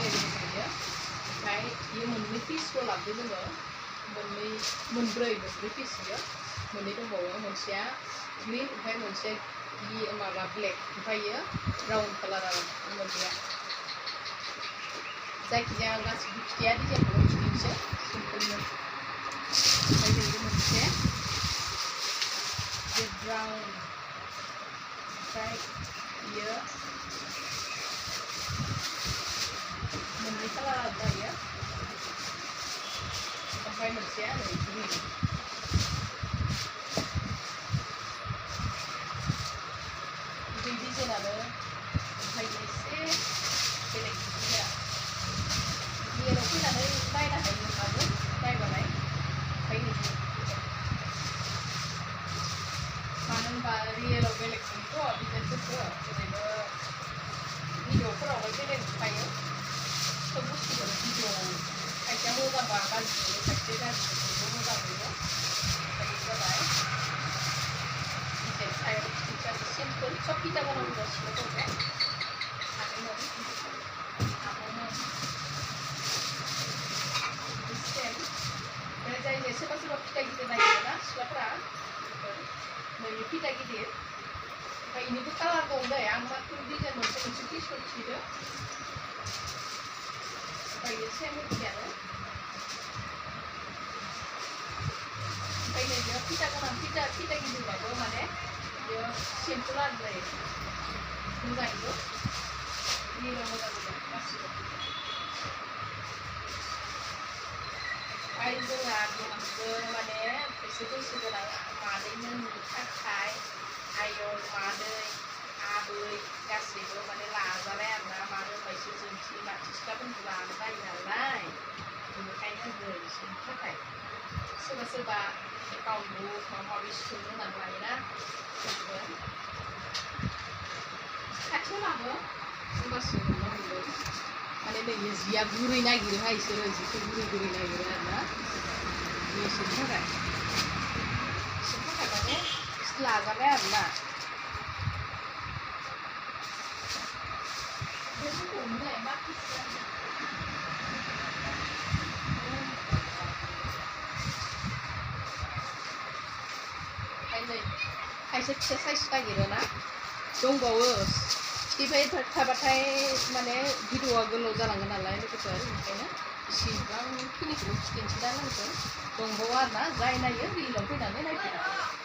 बेबायदिनो ओमफ्राय बेयो मोननै पिसखौ लाबोदो जोङो मोनब्रै पिस बियो मोननै दंबावो मोनसेया ग्रीन ओमफ्राय मोनसे माबा ब्लेक ओमफ्राय बेयो ब्राउन कालार आरो मोनसेया जायखिजाया गासिबो फिथाइया डिजाइनखौल' खिन्थिनोसै सिम्पोलनो ओमफ्राय बेयो मोनसे बे ब्राउन ओमफ्राय बेयो मोननै कालार जायो ओमफ्राय मोनसेया नै ग्रीन बे डिजाइनानो ओमफ्राय एसे बेलेग डिजाइना रियेलाव फैनानै नायनो हायो नोंहाबो नायबालाय ओमफ्राय मानो होनबा रियेलाव बेलेग नुयोथ' डिजाइनफोरखौ ओरैनो भिडिअफोरावहाय बेलेग नुखायो सब बुस्थुखौनो भिडिअआव खायसेया मोजांबा गाज्रि नुयो खायसे गाज्रिखौबो मोजां नुयो ओमफ्राय जाबाय डिजाइन सायाव डिजाइन सिम्पोल सब फिथा बानायगासिनो दं बे सेम ओमफ्राय जाय सोरबा सोरबा फिथा गिदिर नागिरोना सिख्लाफोरा नैबे फिथा गिदिर ओमफ्राय बेनिबो कालार दं दै आं मात्र डिजाइन मोनसे पिसखौ खिथिदो ओमफ्राय बेयो सेम एखेयानो ओमफ्राय नैबे फिथा गोनां फिथा गिदिरबाबो माने बेयो सिम्पोल आरो जायो मोजाङैबो रियेलाव मोजां मोजां गासिबो ओमफ्राय जोंहा बिहामजो माने एसे बैसो गोनां मादैनो नुनो थाखाय आयं मादै आबै गासैबो माने लाजानाय आरोना मानो होनबा एसे जोंथि मानसि सिख्लाफोरखौ लानो बायो नालाय बेनिखायनो होयो बिसोरनि थाखाय सोरबा सोरबा एकाउन्ट बुक माबा माबि सोनो होननानै लायोना बेफोरबो खाथियाव लाबो होमबासो नुनो मोनगोन माने नैबे जिया गुरै नागिरोहाय बिसोरो जिखौ गुरै नागिरो आरोना बिसोरनि थाखाय माने लाजाबाय आरोना खायसे फिसा साइज नागिरोना दंबावो खिथिबाय थाबाथाय माने भिडिअआ गोलाव जालांगोन नालाय लोगोफोर ओंखायनो इसिबांखिनिखौल' खिथिनोसै दा लोगोफोर दंबावो आरोना जाय नायो रियेलाव फैनानै नायफैनो हागोन